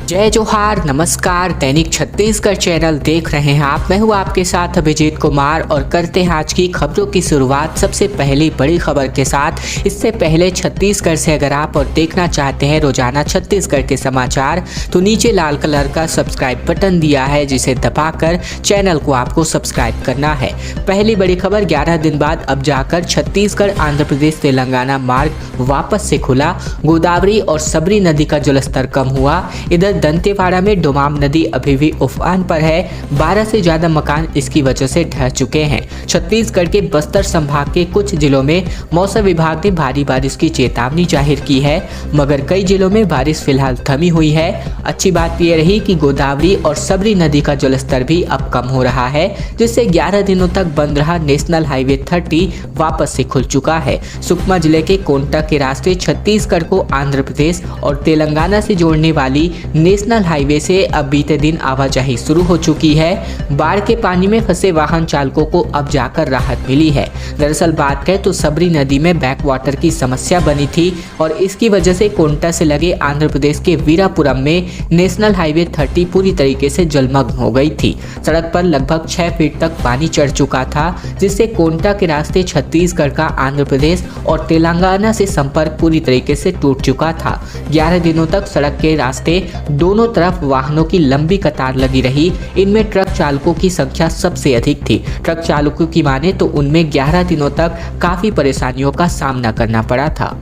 जय जोहार, नमस्कार। दैनिक छत्तीसगढ़ चैनल देख रहे हैं आप। मैं हूं आपके साथ अभिजीत कुमार और करते हैं आज की खबरों की शुरुआत सबसे पहली बड़ी खबर के साथ। इससे पहले छत्तीसगढ़ से अगर आप और देखना चाहते हैं रोजाना छत्तीसगढ़ के समाचार तो नीचे लाल कलर का सब्सक्राइब बटन दिया है, जिसे दबाकर चैनल को आपको सब्सक्राइब करना है। पहली बड़ी खबर, 11 दिन बाद अब जाकर छत्तीसगढ़ आंध्र प्रदेश तेलंगाना मार्ग वापस से खुला। गोदावरी और सबरी नदी का जलस्तर कम हुआ। इधर दंतेवाड़ा में डोमाम नदी अभी भी उफान पर है। 12 से ज्यादा मकान इसकी वजह से ढह चुके हैं। छत्तीसगढ़ के बस्तर संभाग के कुछ जिलों में मौसम विभाग ने भारी बारिश की चेतावनी जाहिर की है, मगर कई जिलों में बारिश फिलहाल थमी हुई है। अच्छी बात यह रही कि गोदावरी और सबरी नदी का जलस्तर भी अब कम हो रहा है, जिससे 11 दिनों तक बंद रहा नेशनल हाईवे 30 वापस से खुल चुका है। सुकमा जिले के कोंटा के रास्ते छत्तीसगढ़ को आंध्र प्रदेश और तेलंगाना से जोड़ने वाली नेशनल हाईवे से अब बीते दिन आवाजाही शुरू हो चुकी है। बाढ़ के पानी में फंसे वाहन चालकों को अब जाकर राहत मिली है। दरअसल बात करें तो सबरी नदी में बैक वाटर की समस्या बनी थी और इसकी वजह से कोंटा से लगे आंध्र प्रदेश के वीरापुरम में नेशनल हाईवे 30 पूरी तरीके से जलमग्न हो गई थी। सड़क पर लगभग 6 फीट तक पानी चढ़ चुका था, जिससे कोंटा के रास्ते छत्तीसगढ़ का आंध्र प्रदेश और तेलंगाना से संपर्क पूरी तरीके से टूट चुका था। 11 दिनों तक सड़क के रास्ते दोनों तरफ वाहनों की लंबी कतार लगी रही। इनमें ट्रक चालकों की संख्या सबसे अधिक थी। ट्रक चालकों की माने तो उनमें 11 दिनों तक काफी परेशानियों का सामना करना पड़ा था।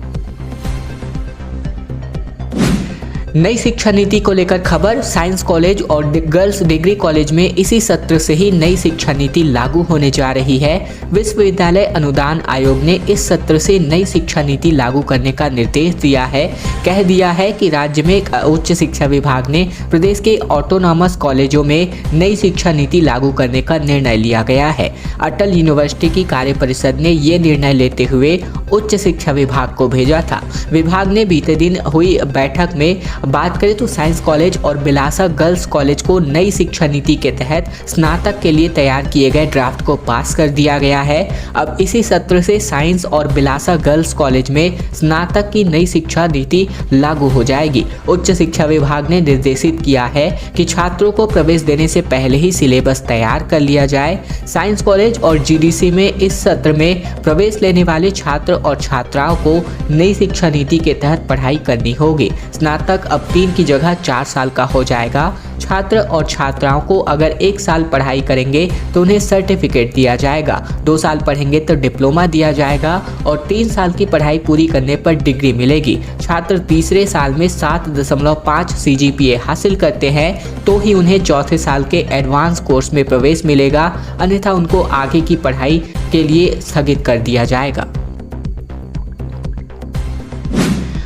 नई शिक्षा नीति को लेकर खबर, साइंस कॉलेज और गर्ल्स डिग्री कॉलेज में इसी सत्र से ही नई शिक्षा नीति लागू होने जा रही है। विश्वविद्यालय अनुदान आयोग ने इस सत्र से नई शिक्षा नीति लागू करने का निर्देश दिया है। कह दिया है कि राज्य में उच्च शिक्षा विभाग ने प्रदेश के ऑटोनॉमस कॉलेजों में नई शिक्षा नीति लागू करने का निर्णय लिया गया है। अटल यूनिवर्सिटी की कार्य परिषद ने ये निर्णय लेते हुए उच्च शिक्षा विभाग को भेजा था। विभाग ने बीते दिन हुई बैठक में बात करें तो साइंस कॉलेज और बिलासा गर्ल्स कॉलेज को नई शिक्षा नीति के तहत स्नातक के लिए तैयार किए गए ड्राफ्ट को पास कर दिया गया है। अब इसी सत्र से साइंस और बिलासा गर्ल्स कॉलेज में स्नातक की नई शिक्षा नीति लागू हो जाएगी। उच्च शिक्षा विभाग ने निर्देशित किया है कि छात्रों को प्रवेश देने से पहले ही सिलेबस तैयार कर लिया जाए। साइंस कॉलेज और जीडीसी में इस सत्र में प्रवेश लेने वाले छात्र और छात्राओं को नई शिक्षा नीति के तहत पढ़ाई करनी होगी। स्नातक अब 3 की जगह 4 साल का हो जाएगा। छात्र और छात्राओं को अगर 1 साल पढ़ाई करेंगे तो उन्हें सर्टिफिकेट दिया जाएगा, 2 साल पढ़ेंगे तो डिप्लोमा दिया जाएगा और 3 साल की पढ़ाई पूरी करने पर डिग्री मिलेगी। छात्र तीसरे साल में 7.5 CGPA हासिल करते हैं तो ही उन्हें चौथे साल के एडवांस कोर्स में प्रवेश मिलेगा, अन्यथा उनको आगे की पढ़ाई के लिए स्थगित कर दिया जाएगा।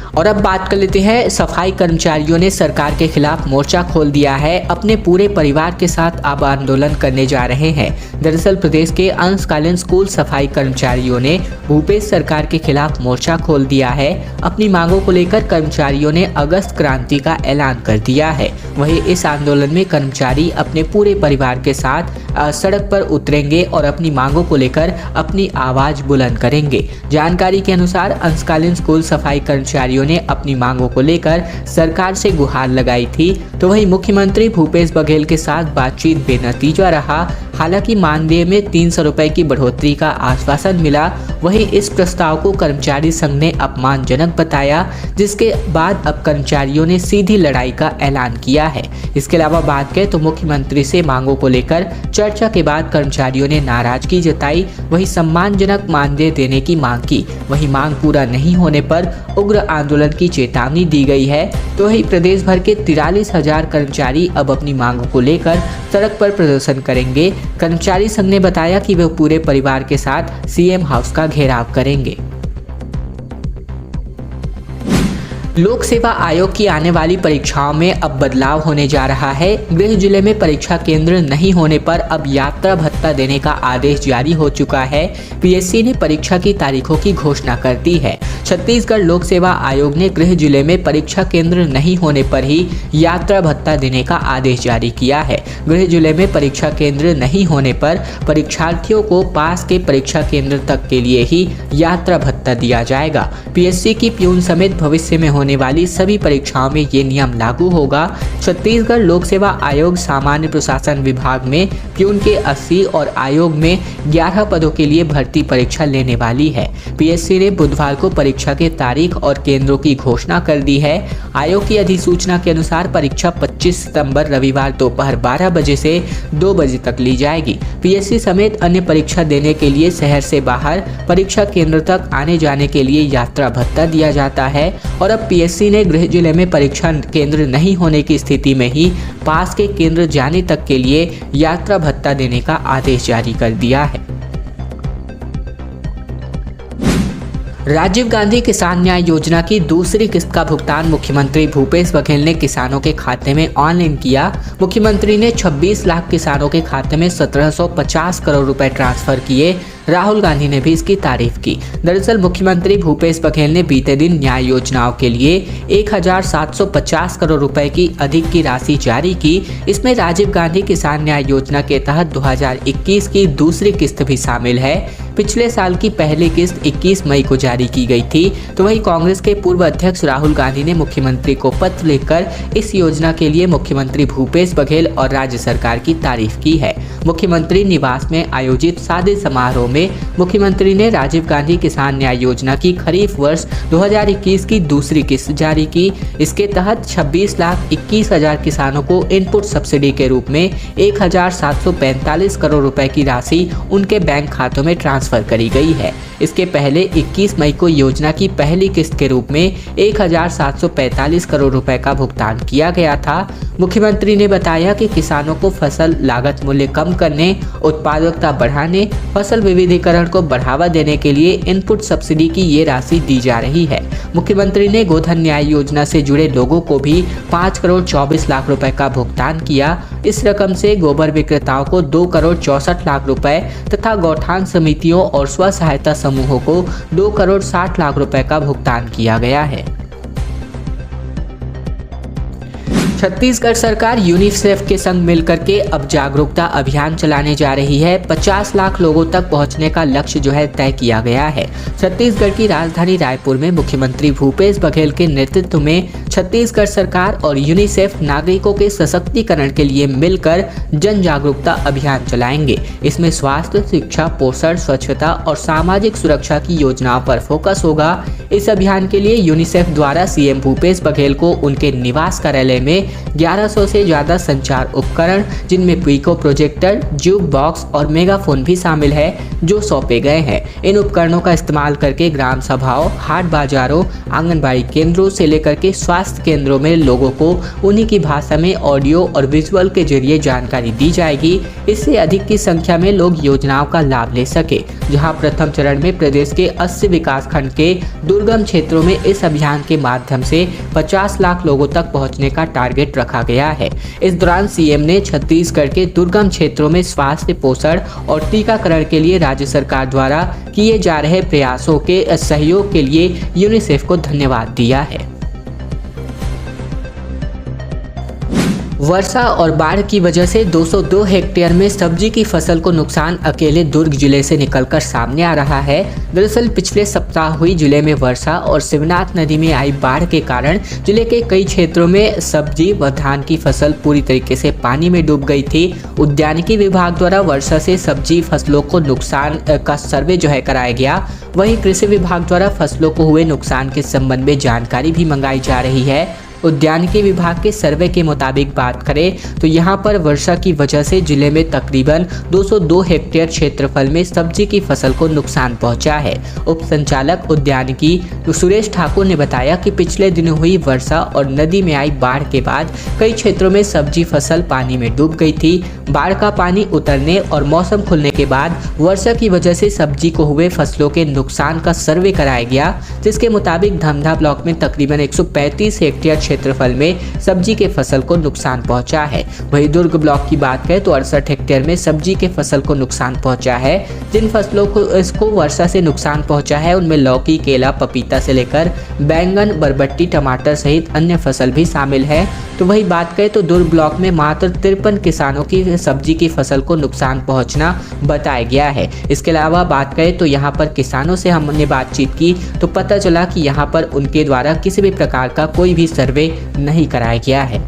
और अब बात कर लेते हैं, सफाई कर्मचारियों ने सरकार के खिलाफ मोर्चा खोल दिया है। अपने पूरे परिवार के साथ अब आंदोलन करने जा रहे हैं। दरअसल प्रदेश के अंशकालीन स्कूल सफाई कर्मचारियों ने भूपेश सरकार के खिलाफ मोर्चा खोल दिया है। अपनी मांगों को लेकर कर्मचारियों ने अगस्त क्रांति का ऐलान कर दिया है। वहीं इस आंदोलन में कर्मचारी अपने पूरे परिवार के साथ सड़क पर उतरेंगे और अपनी मांगों को लेकर अपनी आवाज बुलंद करेंगे। जानकारी के अनुसार अंशकालीन स्कूल सफाई कर्मचारियों ने अपनी मांगों को लेकर सरकार से गुहार लगाई थी, तो वहीं मुख्यमंत्री भूपेश बघेल के साथ बातचीत बेनतीजा रहा। हालांकि मानदेय में 300 रुपए की बढ़ोतरी का आश्वासन मिला। वहीं इस प्रस्ताव को कर्मचारी संघ ने अपमानजनक बताया, जिसके बाद अब कर्मचारियों ने सीधी लड़ाई का ऐलान किया है। इसके अलावा बात करें तो मुख्यमंत्री से मांगों को लेकर चर्चा के बाद कर्मचारियों ने नाराजगी जताई। वहीं सम्मानजनक मानदेय देने की मांग की। वहीं मांग पूरा नहीं होने पर उग्र आंदोलन की चेतावनी दी गई है। तो वहीं प्रदेश भर के 43,000 कर्मचारी अब अपनी मांगों को लेकर सड़क पर प्रदर्शन करेंगे। कर्मचारी संघ ने बताया कि वे पूरे परिवार के साथ सीएम हाउस का घेराव करेंगे। लोक सेवा आयोग की आने वाली परीक्षाओं में अब बदलाव होने जा रहा है। गृह जिले में परीक्षा केंद्र नहीं होने पर अब यात्रा भत्ता देने का आदेश जारी हो चुका है। पीएससी ने परीक्षा की तारीखों की घोषणा कर दी है। छत्तीसगढ़ लोक सेवा आयोग ने गृह जिले में परीक्षा केंद्र नहीं होने पर ही यात्रा भत्ता देने का आदेश जारी किया है। गृह जिले में परीक्षा केंद्र नहीं होने पर परीक्षार्थियों को पास के परीक्षा केंद्र तक के लिए ही यात्रा भत्ता दिया जाएगा। पीएससी की प्यून समेत भविष्य में होने वाली सभी परीक्षाओं में ये नियम लागू होगा। छत्तीसगढ़ लोक सेवा आयोग सामान्य प्रशासन विभाग में प्यून के 80 और आयोग में 11 पदों के लिए भर्ती परीक्षा लेने वाली है। पीएससी ने बुधवार को परीक्षा के तारीख और केंद्रों की घोषणा कर दी है। आयोग की अधिसूचना के अनुसार परीक्षा 25 सितंबर रविवार दोपहर 12 बजे से 2 बजे तक ली जाएगी। पीएससी समेत अन्य परीक्षा देने के लिए शहर से बाहर परीक्षा केंद्र तक आने जाने के लिए यात्रा भत्ता दिया जाता है और अब पीएससी ने गृह जिले में परीक्षा केंद्र नहीं होने की स्थिति में ही पास के केंद्र जाने तक के लिए यात्रा भत्ता देने का आदेश जारी कर दिया है। राजीव गांधी किसान न्याय योजना की दूसरी किस्त का भुगतान मुख्यमंत्री भूपेश बघेल ने किसानों के खाते में ऑनलाइन किया। मुख्यमंत्री ने 26 लाख किसानों के खाते में 1750 करोड़ रुपए ट्रांसफर किए। राहुल गांधी ने भी इसकी तारीफ की। दरअसल मुख्यमंत्री भूपेश बघेल ने बीते दिन न्याय योजनाओं के लिए 1750 करोड़ रुपए की अधिक की राशि जारी की। इसमें राजीव गांधी किसान न्याय योजना के तहत 2021 की दूसरी किस्त भी शामिल है। पिछले साल की पहली किस्त 21 मई को जारी की गई थी। तो वहीं कांग्रेस के पूर्व अध्यक्ष राहुल गांधी ने मुख्यमंत्री को पत्र लिखकर इस योजना के लिए मुख्यमंत्री भूपेश बघेल और राज्य सरकार की तारीफ की है। मुख्यमंत्री निवास में आयोजित सादे समारोह में मुख्यमंत्री ने राजीव गांधी किसान न्याय योजना की खरीफ वर्ष 2021 की दूसरी किस्त जारी की। इसके तहत 26,21,000 किसानों को इनपुट सब्सिडी के रूप में 1,745 करोड़ रुपए की राशि उनके बैंक खातों में ट्रांसफर करी गई है। इसके पहले 21 मई को योजना की पहली किस्त के रूप में 1,745 करोड़ रुपए का भुगतान किया गया था। मुख्यमंत्री ने बताया कि किसानों को फसल लागत मूल्य कम करने, उत्पादकता बढ़ाने, फसल विविधीकरण को बढ़ावा देने के लिए इनपुट सब्सिडी की ये राशि दी जा रही है। मुख्यमंत्री ने गोधन न्याय योजना से जुड़े लोगों को भी 5 करोड़ 24 लाख रुपए का भुगतान किया। इस रकम से गोबर विक्रेताओं को 2 करोड़ 64 लाख रुपए तथा गौठान समितियों और स्व सहायता समूहों को 2 करोड़ 60 लाख रुपए का भुगतान किया गया है। छत्तीसगढ़ सरकार यूनिसेफ के संग मिलकर के अब जागरूकता अभियान चलाने जा रही है। 50 लाख लोगों तक पहुंचने का लक्ष्य जो है तय किया गया है। छत्तीसगढ़ की राजधानी रायपुर में मुख्यमंत्री भूपेश बघेल के नेतृत्व में छत्तीसगढ़ सरकार और यूनिसेफ नागरिकों के सशक्तिकरण के लिए मिलकर जन जागरूकता अभियान चलाएंगे। इसमें स्वास्थ्य, शिक्षा, पोषण, स्वच्छता और सामाजिक सुरक्षा की योजनाओं पर फोकस होगा। इस अभियान के लिए यूनिसेफ द्वारा सीएम भूपेश बघेल को उनके निवास कार्यालय में 1100 से ज्यादा संचार उपकरण, जिनमें पीको प्रोजेक्टर, ज्यूक बॉक्स और मेगाफोन भी शामिल है, जो सौंपे गए हैं। इन उपकरणों का इस्तेमाल करके ग्राम सभाओं, हाट बाजारों, आंगनबाड़ी केंद्रों से लेकर के स्वास्थ्य केंद्रों में लोगों को उन्हीं की भाषा में ऑडियो और विजुअल के जरिए जानकारी दी जाएगी। इससे अधिक की संख्या में लोग योजनाओं का लाभ ले सके। जहां प्रथम चरण में प्रदेश के 80 विकासखंड के दुर्गम क्षेत्रों में इस अभियान के माध्यम से 50 लाख लोगों तक पहुंचने का टारगेट रखा गया है। इस दौरान सीएम ने छत्तीसगढ़ के दुर्गम क्षेत्रों में स्वास्थ्य, पोषण और टीकाकरण के लिए राज्य सरकार द्वारा किए जा रहे प्रयासों के सहयोग के लिए यूनिसेफ को धन्यवाद दिया है। वर्षा और बाढ़ की वजह से 202 हेक्टेयर में सब्जी की फसल को नुकसान अकेले दुर्ग जिले से निकलकर सामने आ रहा है। दरअसल पिछले सप्ताह हुई जिले में वर्षा और शिवनाथ नदी में आई बाढ़ के कारण जिले के कई क्षेत्रों में सब्जी व धान की फसल पूरी तरीके से पानी में डूब गई थी। उद्यानिकी विभाग द्वारा वर्षा से सब्जी फसलों को नुकसान का सर्वे जो है कराया गया। वहीं कृषि विभाग द्वारा फसलों को हुए नुकसान के संबंध में जानकारी भी मंगाई जा रही है। उद्यानिकी विभाग के सर्वे के मुताबिक बात करें तो यहां पर वर्षा की वजह से जिले में तकरीबन 202 हेक्टेयर क्षेत्रफल में सब्जी की फसल को नुकसान पहुंचा है। उप संचालक उद्यानिकी सुरेश ठाकुर ने बताया कि पिछले दिनों हुई वर्षा और नदी में आई बाढ़ के बाद कई क्षेत्रों में सब्जी फसल पानी में डूब गई थी। बाढ़ का पानी उतरने और मौसम खुलने के बाद वर्षा की वजह से सब्जी को हुए फसलों के नुकसान का सर्वे कराया गया, जिसके मुताबिक धमधा ब्लॉक में तकरीबन 135 हेक्टेयर क्षेत्रफल में सब्जी के फसल को नुकसान पहुंचा है। वहीं दुर्ग ब्लॉक की बात करें तो 68 हेक्टेयर में सब्जी के फसल को नुकसान पहुंचा है। जिन फसलों को इसको वर्षा से नुकसान पहुंचा है उनमें लौकी, केला, पपीता से लेकर बैंगन, बरबट्टी, टमाटर सहित अन्य फसल भी शामिल है। तो वही बात करें तो दुर्ग ब्लॉक में मात्र 53 किसानों की सब्जी की फसल को नुकसान पहुंचना बताया गया है। इसके अलावा बात करें तो यहाँ पर किसानों से हमने बातचीत की तो पता चला कि यहाँ पर उनके द्वारा किसी भी प्रकार का कोई भी सर्वे नहीं कराया गया है।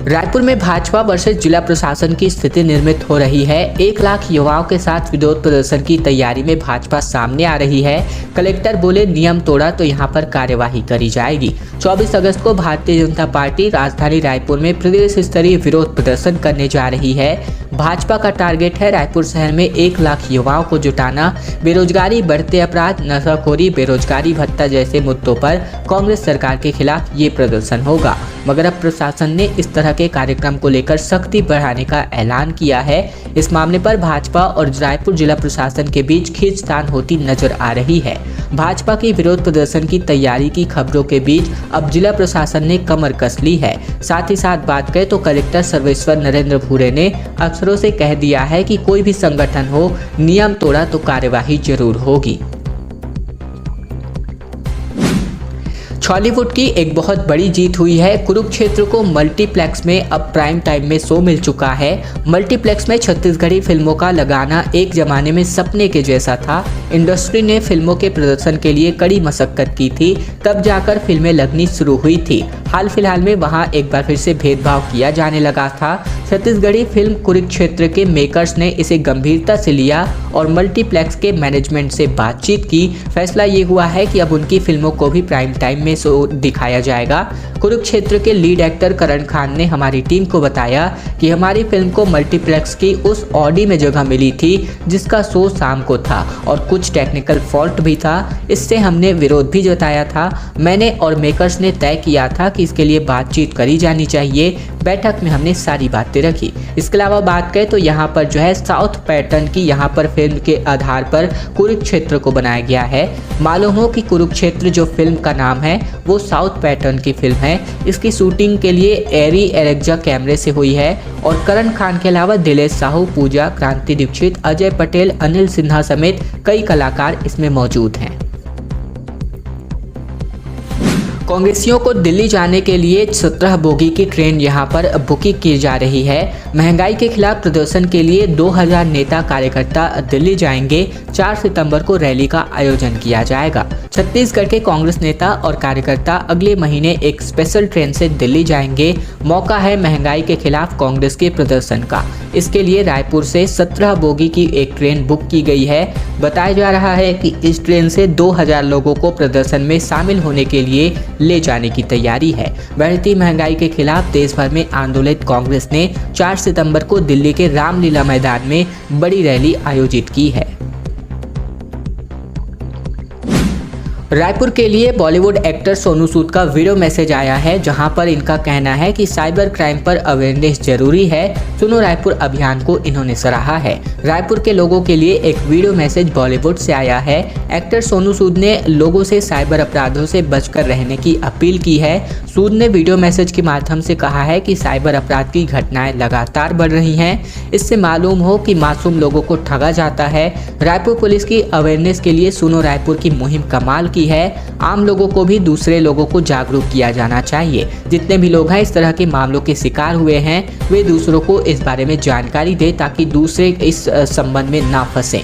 रायपुर में भाजपा वर्सेस जिला प्रशासन की स्थिति निर्मित हो रही है। 1 लाख युवाओं के साथ विरोध प्रदर्शन की तैयारी में भाजपा सामने आ रही है। कलेक्टर बोले नियम तोड़ा तो यहां पर कार्यवाही करी जाएगी। 24 अगस्त को भारतीय जनता पार्टी राजधानी रायपुर में प्रदेश स्तरीय विरोध प्रदर्शन करने जा रही है। भाजपा का टारगेट है रायपुर शहर में 1 लाख युवाओं को जुटाना। बेरोजगारी, बढ़ते अपराध, नशाखोरी, बेरोजगारी भत्ता जैसे मुद्दों पर कांग्रेस सरकार के खिलाफ ये प्रदर्शन होगा। मगर अब प्रशासन ने इस तरह के कार्यक्रम को लेकर सख्ती बढ़ाने का ऐलान किया है। इस मामले पर भाजपा और रायपुर जिला प्रशासन के बीच खींचतान होती नजर आ रही है। भाजपा की विरोध प्रदर्शन की तैयारी की खबरों के बीच अब जिला प्रशासन ने कमर कस ली है। साथ ही साथ बात करें तो कलेक्टर सर्वेश्वर नरेंद्र भूरे ने अफसरों से कह दिया है कि कोई भी संगठन हो, नियम तोड़ा तो कार्यवाही जरूर होगी। बॉलीवुड की एक बहुत बड़ी जीत हुई है। कुरुक्षेत्र को मल्टीप्लेक्स में अब प्राइम टाइम में शो मिल चुका है। मल्टीप्लेक्स में छत्तीसगढ़ी फिल्मों का लगाना एक जमाने में सपने के जैसा था। इंडस्ट्री ने फिल्मों के प्रदर्शन के लिए कड़ी मशक्कत की थी, तब जाकर फिल्में लगनी शुरू हुई थी। हाल फिलहाल में वहां एक बार फिर से भेदभाव किया जाने लगा था। छत्तीसगढ़ी फिल्म कुरुक्षेत्र के मेकर्स ने इसे गंभीरता से लिया और मल्टीप्लेक्स के मैनेजमेंट से बातचीत की। फैसला ये हुआ है कि अब उनकी फिल्मों को भी प्राइम टाइम में शो दिखाया जाएगा। कुरुक्षेत्र के लीड एक्टर करण खान ने हमारी टीम को बताया कि हमारी फिल्म को मल्टीप्लेक्स की उस ऑडी में जगह मिली थी जिसका शो शाम को था और कुछ टेक्निकल फॉल्ट भी था। इससे हमने विरोध भी जताया था। मैंने और मेकर्स ने तय किया था कि इसके लिए बातचीत करी जानी चाहिए। बैठक में हमने सारी बातें रखी। इसके अलावा बात करें तो यहाँ पर जो है साउथ पैटर्न की यहाँ पर फिल्म के आधार पर कुरुक्षेत्र को बनाया गया है। मालूम हो कि कुरुक्षेत्र जो फिल्म का नाम है वो साउथ पैटर्न की फिल्म है। इसकी शूटिंग के लिए एरी एरेक्जा कैमरे से हुई है और करण खान के अलावा दिलेश साहू, पूजा, क्रांति दीक्षित, अजय पटेल, अनिल सिन्हा समेत कई कलाकार इसमें मौजूद हैं। कांग्रेसियों को दिल्ली जाने के लिए 17 बोगी की ट्रेन यहां पर बुकिंग की जा रही है। महंगाई के खिलाफ प्रदर्शन के लिए 2000 नेता कार्यकर्ता दिल्ली जाएंगे। 4 सितंबर को रैली का आयोजन किया जाएगा। छत्तीसगढ़ के कांग्रेस नेता और कार्यकर्ता अगले महीने एक स्पेशल ट्रेन से दिल्ली जाएंगे। मौका है महंगाई के खिलाफ कांग्रेस के प्रदर्शन का। इसके लिए रायपुर से 17 बोगी की एक ट्रेन बुक की गई है। बताया जा रहा है कि इस ट्रेन से 2000 लोगों को प्रदर्शन में शामिल होने के लिए ले जाने की तैयारी है। बढ़ती महंगाई के खिलाफ देश भर में आंदोलित कांग्रेस ने 4 सितंबर को दिल्ली के रामलीला मैदान में बड़ी रैली आयोजित की है। रायपुर के लिए बॉलीवुड एक्टर सोनू सूद का वीडियो मैसेज आया है, जहां पर इनका कहना है कि साइबर क्राइम पर अवेयरनेस जरूरी है। सुनो रायपुर अभियान को इन्होंने सराहा है। रायपुर के लोगों के लिए एक वीडियो मैसेज बॉलीवुड से आया है। एक्टर सोनू सूद ने लोगों से साइबर अपराधों से बचकर रहने की अपील की है। सूद ने वीडियो मैसेज के माध्यम से कहा है कि साइबर अपराध की घटनाएं लगातार बढ़ रही हैं। इससे मालूम हो कि मासूम लोगों को ठगा जाता है। रायपुर पुलिस की अवेयरनेस के लिए सुनो रायपुर की मुहिम कमाल की है। आम लोगों को भी दूसरे लोगों को जागरूक किया जाना चाहिए। जितने भी लोग हैं इस तरह के मामलों के शिकार हुए हैं वे दूसरों को इस बारे में जानकारी दें ताकि दूसरे इस संबंध में ना फंसें।